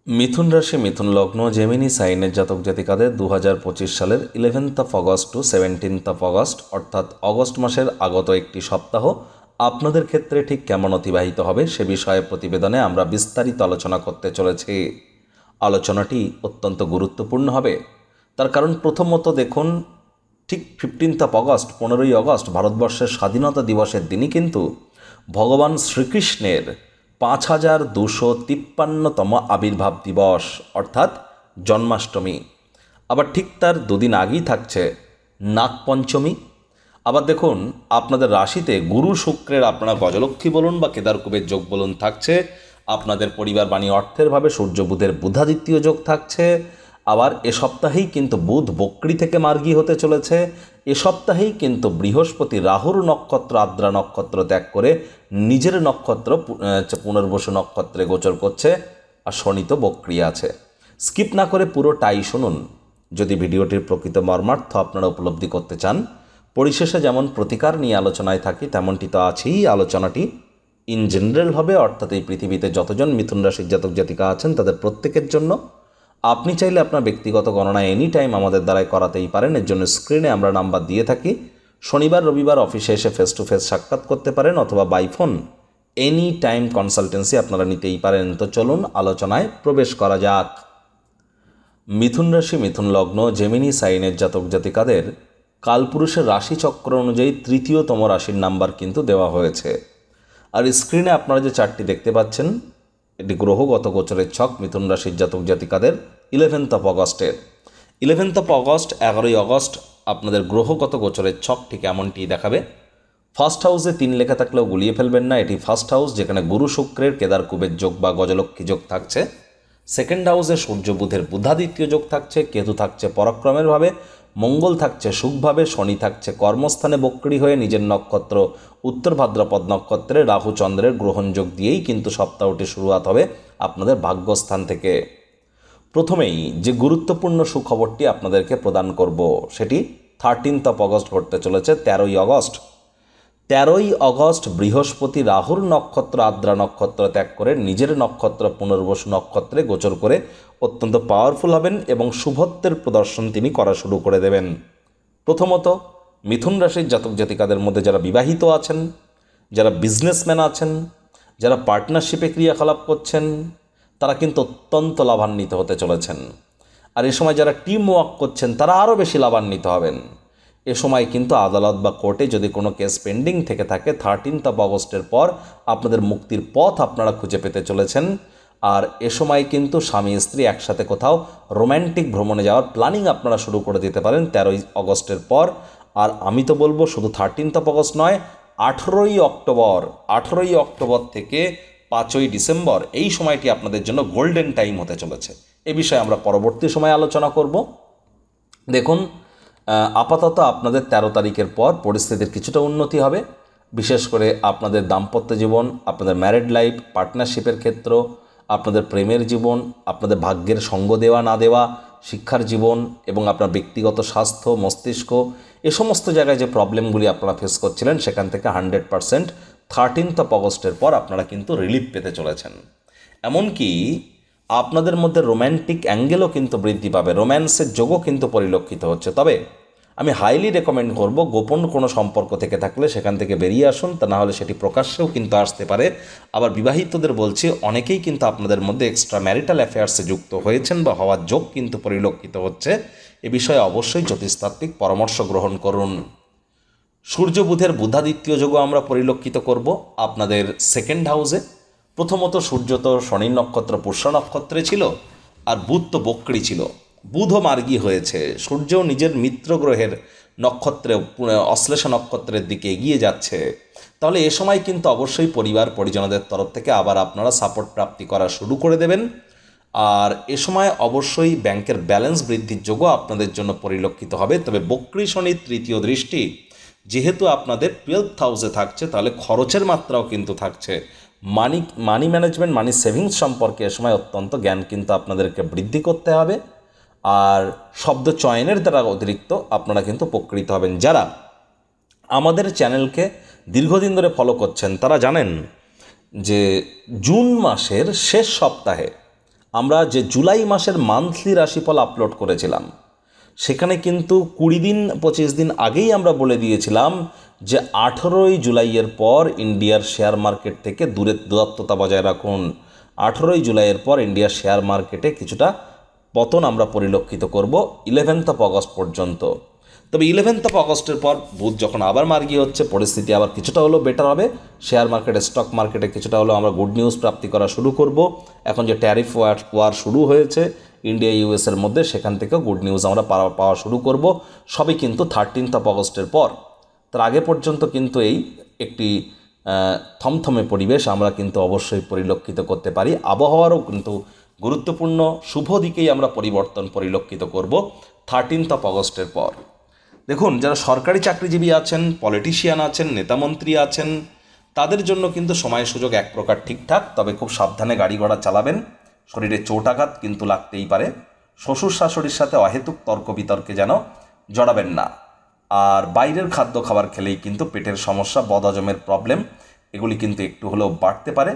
মিথুন রাশি মিথুন লগ্ন জেমিনি সাইনের জাতক জাতিকাদের 2025 সালের 11th August to 17th August অর্থাৎ অগস্ট মাসের আগত একটি সপ্তাহ আপনাদের ক্ষেত্রে ঠিক কেমন অতিবাহিত হবে সে বিষয়ে প্রতিবেদনে আমরা বিস্তারিত আলোচনা করতে চলেছি। আলোচনাটি অত্যন্ত গুরুত্বপূর্ণ হবে, তার কারণ প্রথমত দেখুন, ঠিক 15th অগস্ট 15ই অগস্ট ভারতবর্ষের স্বাধীনতা দিবসের দিনই কিন্তু ভগবান শ্রীকৃষ্ণের 5253তম আবির্ভাব দিবস অর্থাৎ জন্মাষ্টমী। আবার ঠিক তার দুদিন আগেই থাকছে নাগপঞ্চমী। আবার দেখুন, আপনাদের রাশিতে গুরু শুক্রের আপনারা গজলক্ষ্মী বলুন বা কেদারকুবের যোগ বলুন থাকছে। আপনাদের পরিবার বাণী অর্থের ভাবে সূর্য বুধের বুধাদিত্য যোগ থাকছে। আবার এ সপ্তাহেই কিন্তু বুধ বক্রী থেকে মার্গী হতে চলেছে। এ সপ্তাহেই কিন্তু বৃহস্পতি রাহুর নক্ষত্র আদ্রা নক্ষত্র ত্যাগ করে নিজের নক্ষত্র পুনর্বসু নক্ষত্রে গোচর করছে। আর শনি তো বক্রী আছে। স্কিপ না করে পুরোটাই শুনুন যদি ভিডিওটির প্রকৃত মর্মার্থ আপনারা উপলব্ধি করতে চান। পরিশেষে যেমন প্রতিকার নিয়ে আলোচনায় থাকি তেমনটি তো আছেই। আলোচনাটি ইন জেনারেল হবে, অর্থাৎ এই পৃথিবীতে যতজন মিথুন রাশির জাতক জাতিকা আছেন তাদের প্রত্যেকের জন্য। আপনি চাইলে আপনার ব্যক্তিগত গণনা এনি টাইম আমাদের দ্বারাই করাতেই পারেন। এর জন্য স্ক্রিনে আমরা নাম্বার দিয়ে থাকি। শনিবার রবিবার অফিসে এসে ফেস টু ফেস সাক্ষাৎ করতে পারেন অথবা by phone any time consultancy আপনারা নিতেই পারেন। তো চলুন আলোচনায় প্রবেশ করা যাক। মিথুন রাশি মিথুন লগ্ন জেমিনি সাইনের জাতক জাতিকাদের কালপুরুষের রাশিচক্র অনুযায়ী তৃতীয়তম রাশির নাম্বার কিন্তু দেওয়া হয়েছে। আর স্ক্রিনে আপনারা যে চারটি দেখতে পাচ্ছেন এটি গ্রহগত গোচরের ছক মিথুন রাশির জাতক জাতিকাদের 11th অগস্টের। 11th অগস্ট 11ই অগস্ট আপনাদের গ্রহগত গোচরের ছক ঠিক এমনটি দেখাবে। ফার্স্ট হাউসে 3 লেখা থাকলেও গুলিয়ে ফেলবেন না, এটি ফার্স্ট হাউস যেখানে গুরু শুক্রের কেদারকুবের যোগ বা গজলক্ষ্মী যোগ থাকছে। সেকেন্ড হাউসে সূর্য বুধের বুধাদিত্য যোগ থাকছে, কেতু থাকছে পরাক্রমের ভাবে, মঙ্গল থাকছে সুখভাবে, শনি থাকছে কর্মস্থানে বক্রী হয়ে নিজের নক্ষত্র উত্তর ভাদ্রপদ নক্ষত্রে রাহু চন্দ্রের গ্রহণযোগ দিয়েই কিন্তু সপ্তাহটি শুরুয়াত হবে আপনাদের ভাগ্যস্থান থেকে। প্রথমেই যে গুরুত্বপূর্ণ সুখবরটি আপনাদেরকে প্রদান করব সেটি 13th অগস্ট ঘটতে চলেছে 13ই অগস্ট। 13ই অগস্ট বৃহস্পতি রাহুর নক্ষত্র আদ্রা নক্ষত্র ত্যাগ করে নিজের নক্ষত্র পুনর্বসু নক্ষত্রে গোচর করে অত্যন্ত পাওয়ারফুল হবেন এবং শুভত্বের প্রদর্শন তিনি করা শুরু করে দেবেন। প্রথমত মিথুন রাশির জাতক জাতিকাদের মধ্যে যারা বিবাহিত আছেন, যারা বিজনেসম্যান আছেন, যারা পার্টনারশিপে ক্রিয়াকলাপ করছেন তারা কিন্তু অত্যন্ত লাভান্বিত হতে চলেছেন। আর এ সময় যারা টিম ওয়ার্ক করছেন তারা আরও বেশি লাভান্বিত হবেন। এ সময় কিন্তু আদালত বা কোর্টে যদি কোনো কেস পেন্ডিং থেকে থাকে 13th অগস্টের পর আপনাদের মুক্তির পথ আপনারা খুঁজে পেতে চলেছেন। আর এ সময় কিন্তু স্বামী স্ত্রী একসাথে কোথাও রোম্যান্টিক ভ্রমণে যাওয়ার প্ল্যানিং আপনারা শুরু করে দিতে পারেন 13ই অগস্টের পর। আর আমি তো বলবো শুধু 13th অগস্ট নয়, 18ই অক্টোবর থেকে 5ই ডিসেম্বর এই সময়টি আপনাদের জন্য গোল্ডেন টাইম হতে চলেছে। এ বিষয়ে আমরা পরবর্তী সময়ে আলোচনা করব। দেখুন, আপাতত আপনাদের 13 তারিখের পর পরিস্থিতির কিছুটা উন্নতি হবে, বিশেষ করে আপনাদের দাম্পত্য জীবন, আপনাদের ম্যারিড লাইফ, পার্টনারশিপের ক্ষেত্র, আপনাদের প্রেমের জীবন, আপনাদের ভাগ্যের সঙ্গ দেওয়া না দেওয়া, শিক্ষার জীবন এবং আপনার ব্যক্তিগত স্বাস্থ্য, মস্তিষ্ক, এ সমস্ত জায়গায় যে প্রবলেমগুলি আপনারা ফেস করছিলেন সেখান থেকে 100% 13th অগস্টের পর আপনারা কিন্তু রিলিফ পেতে চলেছেন। এমনকি আপনাদের মধ্যে রোম্যান্টিক অ্যাঙ্গেলও কিন্তু বৃদ্ধি পাবে, রোম্যান্সের যোগও কিন্তু পরিলক্ষিত হচ্ছে। তবে আমি হাইলি রেকমেন্ড করব গোপন কোনো সম্পর্ক থেকে থাকলে সেখান থেকে বেরিয়ে আসুন, তা না হলে সেটি প্রকাশ্যেও কিন্তু আসতে পারে। আবার বিবাহিতদের বলছি, অনেকেই কিন্তু আপনাদের মধ্যে এক্সট্রা ম্যারিটাল অ্যাফেয়ার্সে যুক্ত হয়েছেন বা হওয়ার যোগ কিন্তু পরিলক্ষিত হচ্ছে। এ বিষয়ে অবশ্যই জ্যোতিষতাত্ত্বিক পরামর্শ গ্রহণ করুন। সূর্য বুধের বুধাদিত্য যোগও আমরা পরিলক্ষিত করব আপনাদের সেকেন্ড হাউসে। প্রথমত সূর্য তো শনি নক্ষত্র পুষ্য নক্ষত্রে ছিল, আর বুধ তো বক্রী ছিল, বুধও মার্গী হয়েছে, সূর্যও নিজের মিত্র গ্রহের নক্ষত্রে অশ্লেষ নক্ষত্রের দিকে এগিয়ে যাচ্ছে। তাহলে এ সময় কিন্তু অবশ্যই পরিবার পরিজনদের তরফ থেকে আবার আপনারা সাপোর্ট প্রাপ্তি করা শুরু করে দেবেন। আর এ সময় অবশ্যই ব্যাংকের ব্যালেন্স বৃদ্ধির যোগও আপনাদের জন্য পরিলক্ষিত হবে। তবে বক্রী শনির তৃতীয় দৃষ্টি যেহেতু আপনাদের 12th হাউসে থাকছে, তাহলে খরচের মাত্রাও কিন্তু থাকছে। মানি ম্যানেজমেন্ট, মানি সেভিংস সম্পর্কে এ সময় অত্যন্ত জ্ঞান কিন্তু আপনাদেরকে বৃদ্ধি করতে হবে। আর শব্দ চয়নের দ্বারা অতিরিক্ত আপনারা কিন্তু উপকৃত হবেন। যারা আমাদের চ্যানেলকে দীর্ঘদিন ধরে ফলো করছেন তারা জানেন যে জুন মাসের শেষ সপ্তাহে আমরা যে জুলাই মাসের মান্থলি রাশিফল আপলোড করেছিলাম সেখানে কিন্তু 20 দিন 25 দিন আগেই আমরা বলে দিয়েছিলাম যে 18ই জুলাইয়ের পর ইন্ডিয়ার শেয়ার মার্কেট থেকে দূরত্বতা বজায় রাখুন। 18ই জুলাইয়ের পর ইন্ডিয়ার শেয়ার মার্কেটে কিছুটা পতন আমরা পরিলক্ষিত করব 11th অফ অগস্ট পর্যন্ত। তবে 11th অফ অগস্টের পর বুধ যখন আবার মার্গী হচ্ছে, পরিস্থিতি আবার কিছুটা হলেও বেটার হবে। শেয়ার মার্কেটে, স্টক মার্কেটে কিছুটা হলেও আমরা গুড নিউজ প্রাপ্তি করা শুরু করব। এখন যে ট্যারিফ ওয়ার শুরু হয়েছে ইন্ডিয়া ইউএসের মধ্যে, সেখান থেকেও গুড নিউজ আমরা পাওয়া শুরু করব। সবই কিন্তু 13th অফ অগস্টের পর। তার আগে পর্যন্ত কিন্তু এই একটি থমথমে পরিবেশ আমরা কিন্তু অবশ্যই পরিলক্ষিত করতে পারি। আবহাওয়ারও কিন্তু গুরুত্বপূর্ণ শুভ দিকেই আমরা পরিবর্তন পরিলক্ষিত করব 13th অফ অগস্টের পর। দেখুন, যারা সরকারি চাকরিজীবী আছেন, পলিটিশিয়ান আছেন, নেতামন্ত্রী আছেন, তাদের জন্য কিন্তু সময় সুযোগ এক প্রকার ঠিকঠাক। তবে খুব সাবধানে গাড়ি ঘোড়া চালাবেন। শরীরে চোটাঘাত কিন্তু লাগতেই পারে। শ্বশুর শাশুড়ির সাথে অহেতুক তর্ক বিতর্কে যেন জড়াবেন না। আর বাইরের খাদ্য খাবার খেলেই কিন্তু পেটের সমস্যা, বদহজমের প্রবলেম, এগুলি কিন্তু একটু হলেও বাড়তে পারে।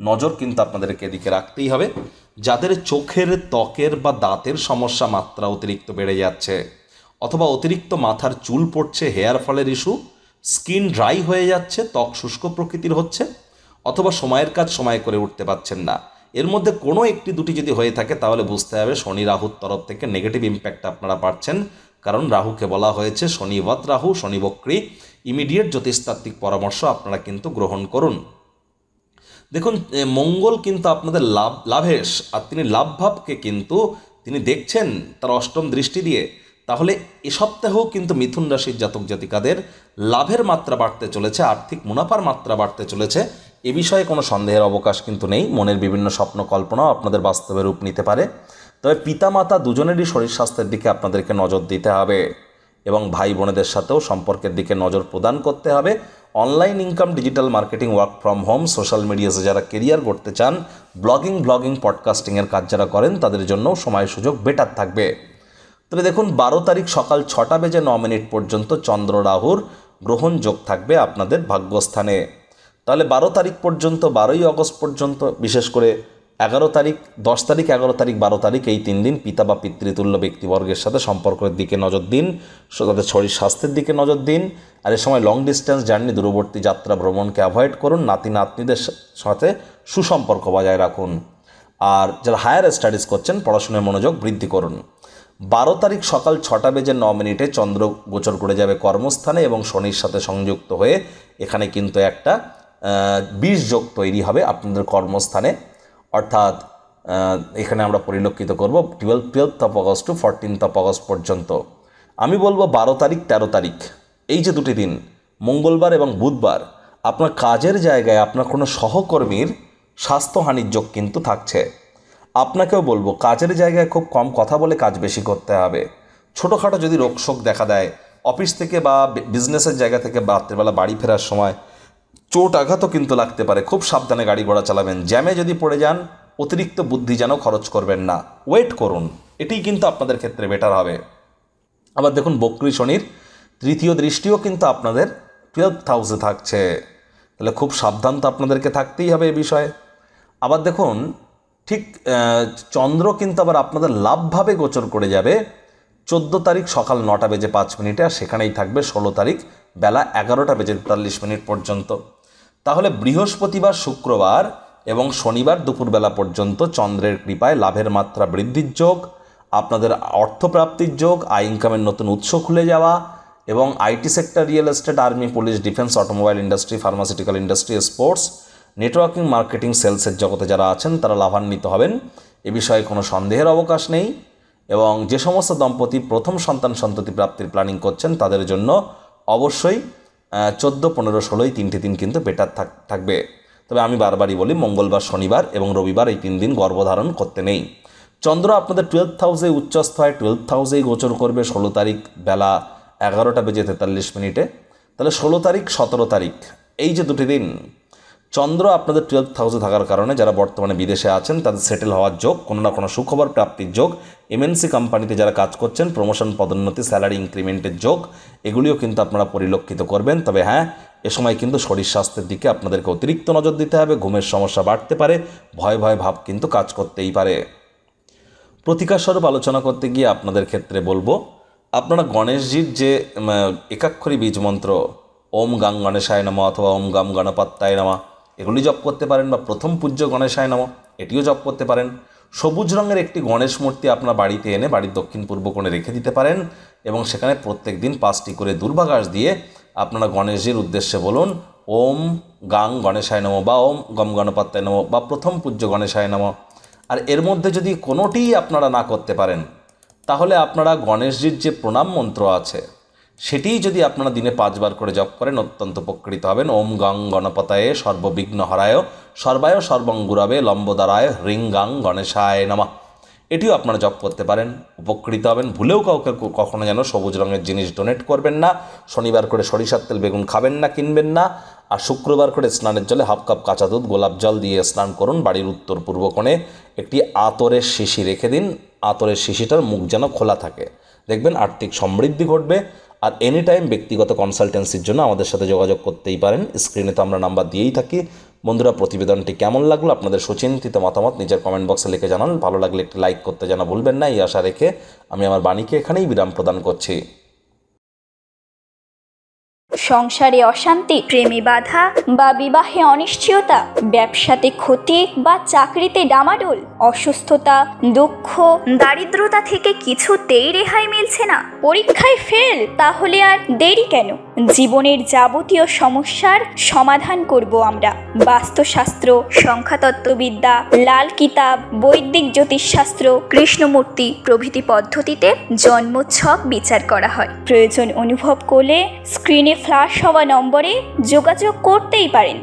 নজর কিন্তু আপনাদেরকে এদিকে রাখতেই হবে। যাদের চোখের, ত্বকের বা দাঁতের সমস্যা মাত্রা অতিরিক্ত বেড়ে যাচ্ছে, অথবা অতিরিক্ত মাথার চুল পড়ছে, হেয়ার ফলের ইস্যু, স্কিন ড্রাই হয়ে যাচ্ছে, ত্বক শুষ্ক প্রকৃতির হচ্ছে, অথবা সময়ের কাজ সময় করে উঠতে পারছেন না, এর মধ্যে কোনো একটি দুটি যদি হয়ে থাকে তাহলে বুঝতে হবে শনি রাহুর তরফ থেকে নেগেটিভ ইম্প্যাক্ট আপনারা পাচ্ছেন। কারণ রাহুকে বলা হয়েছে শনিবৎ রাহু, শনি বক্রী। ইমিডিয়েট জ্যোতিষতাত্ত্বিক পরামর্শ আপনারা কিন্তু গ্রহণ করুন। দেখুন, মঙ্গল কিন্তু আপনাদের লাভেশ, আর তিনি লাভভাবকে কিন্তু তিনি দেখছেন তার অষ্টম দৃষ্টি দিয়ে। তাহলে এ সপ্তাহেও কিন্তু মিথুন রাশির জাতক জাতিকাদের লাভের মাত্রা বাড়তে চলেছে, আর্থিক মুনাফার মাত্রা বাড়তে চলেছে। এ বিষয়ে কোনো সন্দেহের অবকাশ কিন্তু নেই। মনের বিভিন্ন স্বপ্ন কল্পনাও আপনাদের বাস্তবে রূপ নিতে পারে। তবে পিতামাতা দুজনেরই শরীর স্বাস্থ্যের দিকে আপনাদেরকে নজর দিতে হবে এবং ভাই বোনেদের সাথেও সম্পর্কের দিকে নজর প্রদান করতে হবে। Online income, digital marketing, work from home, social মিডিয়াতে যারা কেরিয়ার করতে চান, ব্লগিং, পডকাস্টিংয়ের কাজ যারা করেন, তাদের জন্যও সময় সুযোগ বেটার থাকবে। তবে দেখুন, 12 তারিখ সকাল 6:09 পর্যন্ত চন্দ্র রাহুর গ্রহণ যোগ থাকবে আপনাদের ভাগ্যস্থানে। তাহলে 12 তারিখ পর্যন্ত, 12ই অগস্ট পর্যন্ত, বিশেষ করে 11 তারিখ, 10 তারিখ, 11 তারিখ, 12 তারিখ, এই 3 দিন পিতা বা পিতৃতুল্য ব্যক্তিবর্গের সাথে সম্পর্কের দিকে নজর দিন, তাদের শরীর স্বাস্থ্যের দিকে নজর দিন। আর এ সময় লং ডিস্টেন্স জার্নি, দূরবর্তী যাত্রা ভ্রমণকে অ্যাভয়েড করুন। নাতি নাতনিদের সাথে সুসম্পর্ক বজায় রাখুন। আর যারা হায়ার স্টাডিজ করছেন, পড়াশোনায় মনোযোগ বৃদ্ধি করুন। 12 তারিখ সকাল 6:09 চন্দ্র গোচর করে যাবে কর্মস্থানে এবং শনির সাথে সংযুক্ত হয়ে এখানে কিন্তু একটা 20 যোগ তৈরি হবে আপনাদের কর্মস্থানে। অর্থাৎ এখানে আমরা পরিলক্ষিত করব 12th of August to 14th of August পর্যন্ত। আমি বলবো 12 তারিখ 13 তারিখ এই যে দুটি দিন, মঙ্গলবার এবং বুধবার, আপনার কাজের জায়গায় আপনার কোনো সহকর্মীর স্বাস্থ্যহানির যোগ কিন্তু থাকছে। আপনাকেও বলবো কাজের জায়গায় খুব কম কথা বলে কাজ বেশি করতে হবে। ছোটোখাটো যদি রোগশোক দেখা দেয় অফিস থেকে বা বিজনেসের জায়গা থেকে রাত্রেবেলা বাড়ি ফেরার সময় চোট আঘাতও কিন্তু লাগতে পারে। খুব সাবধানে গাড়ি ঘোড়া চালাবেন। জ্যামে যদি পড়ে যান অতিরিক্ত বুদ্ধি যেন খরচ করবেন না, ওয়েট করুন, এটিই কিন্তু আপনাদের ক্ষেত্রে বেটার হবে। আবার দেখুন, বক্রী শনির তৃতীয় দৃষ্টিও কিন্তু আপনাদের 12th হাউসে থাকছে। তাহলে খুব সাবধান তো আপনাদেরকে থাকতেই হবে এ বিষয়ে। আবার দেখুন, ঠিক চন্দ্র কিন্তু আবার আপনাদের লাভভাবে গোচর করে যাবে 14 তারিখ সকাল 9:05 আর সেখানেই থাকবে 16 তারিখ বেলা 11:43 পর্যন্ত। তাহলে বৃহস্পতিবার, শুক্রবার এবং শনিবার দুপুরবেলা পর্যন্ত চন্দ্রের কৃপায় লাভের মাত্রা বৃদ্ধির যোগ, আপনাদের অর্থপ্রাপ্তির যোগ, আয় ইনকামের নতুন উৎস খুলে যাওয়া এবং IT sector, real estate, army, police, defence, automobile industry, pharmaceutical industry, sports, networking, marketing, সেলসের জগতে যারা আছেন তারা লাভান্বিত হবেন। এ বিষয়ে কোনো সন্দেহের অবকাশ নেই। এবং যে সমস্ত দম্পতি প্রথম সন্ততি প্রাপ্তির প্ল্যানিং করছেন তাদের জন্য অবশ্যই 14, 15, 16 তিনটে দিন কিন্তু বেটার থাকবে। তবে আমি বারবারই বলি, মঙ্গলবার, শনিবার এবং রবিবার এই 3 দিন গর্ভধারণ করতে নেই। চন্দ্র আপনাদের 12th হাউসে উচ্চস্থ হয়, 12th হাউসেই গোচর করবে 16 তারিখ বেলা 11:43। তাহলে 16 তারিখ, 17 তারিখ এই যে দুটি দিন চন্দ্র আপনাদের 12th হাউসে থাকার কারণে যারা বর্তমানে বিদেশে আছেন তাদের সেটেল হওয়ার যোগ, কোনো না কোনো সুখবর প্রাপ্তির যোগ, এমএনসি কোম্পানিতে যারা কাজ করছেন প্রমোশন, পদোন্নতি, স্যালারি ইনক্রিমেন্টের যোগ, এগুলিও কিন্তু আপনারা পরিলক্ষিত করবেন। তবে হ্যাঁ, এ সময় কিন্তু শরীর স্বাস্থ্যের দিকে আপনাদেরকে অতিরিক্ত নজর দিতে হবে। ঘুমের সমস্যা বাড়তে পারে, ভয় ভাব কিন্তু কাজ করতেই পারে। প্রতিকারস্বরূপ আলোচনা করতে গিয়ে আপনাদের ক্ষেত্রে বলবো, আপনারা গণেশজির যে একাক্ষরী বীজ মন্ত্র ওম গাং গণেশায় নমঃ অথবা ওম গাম গণপত্যায় নমঃ এগুলি জপ করতে পারেন, বা প্রথম পূজ্য গণেশায় নমঃ এটিও জপ করতে পারেন। সবুজ রঙের একটি গণেশ মূর্তি আপনার বাড়িতে এনে বাড়ির দক্ষিণ পূর্ব কোণে রেখে দিতে পারেন, এবং সেখানে প্রত্যেক দিন 5টি করে দুর্বাঘাস দিয়ে আপনারা গণেশজির উদ্দেশ্যে বলুন ওম গাং গণেশায় নমঃ বা ওম গম গণপত্যায় নমঃ বা প্রথম পূজ্য গণেশায় নমঃ। আর এর মধ্যে যদি কোনোটিই আপনারা না করতে পারেন, তাহলে আপনারা গণেশজির যে প্রণাম মন্ত্র আছে সেটিই যদি আপনারা দিনে 5 বার করে জপ করেন অত্যন্ত উপকৃত হবেন। ওম গাং গণপতায়ে সর্ববিঘ্ন হরায় সর্বায় সর্বঙ্গুরাবে লম্বদারায় হ্রিং গাং গণেশায় নমঃ এটিও আপনারা জপ করতে পারেন, উপকৃত হবেন। ভুলেও কাউকে কখনো যেন সবুজ রঙের জিনিস ডোনেট করবেন না, শনিবার করে সরিষার তেল বেগুন খাবেন না, কিনবেন না, আর শুক্রবার করে স্নানের জলে হাফ কাপ কাঁচা দুধ গোলাপ জল দিয়ে স্নান করুন। বাড়ির উত্তর পূর্ব কোণে একটি আতরের শিশি রেখে দিন, আতরের শিশিটার মুখ যেন খোলা থাকে, দেখবেন আর্থিক সমৃদ্ধি ঘটবে। আর এনি টাইম ব্যক্তিগত কনসালটেন্সির জন্য আমাদের সাথে যোগাযোগ করতেই পারেন, স্ক্রিনে তো আমরা নাম্বার দিয়েই থাকি। বন্ধুরা, প্রতিবেদনটি কেমন লাগলো আপনাদের সুচিন্তিত মতামত নিজের কমেন্ট বক্সে লিখে জানান। ভালো লাগলে একটি লাইক করতে যেন ভুলবেন না। এই আশা রেখে আমি আমার বাণীকে এখানেই বিরাম প্রদান করছি। সংসারে অশান্তি, প্রেমে বাধা বা বিবাহে অনিশ্চয়তা, ব্যবসাতে ক্ষতি বা চাকরিতে ডামাডোল, অসুস্থতা, দুঃখ, দারিদ্রতা থেকে কিছুতেই রেহাই মিলছে না, পরীক্ষায় ফেল, তাহলে আর দেরি কেন? জীবনের যাবতীয় সমস্যার সমাধান করব আমরা। বাস্তুশাস্ত্র, সংখ্যাতত্ত্ববিদ্যা, লাল কিতাব, বৈদিক জ্যোতিষশাস্ত্র, কৃষ্ণমূর্তি প্রভৃতি পদ্ধতিতে জন্মছক বিচার করা হয়। প্রয়োজন অনুভব করলে স্ক্রিনে ফ্ল্যাশ হওয়া নম্বরে যোগাযোগ করতেই পারেন।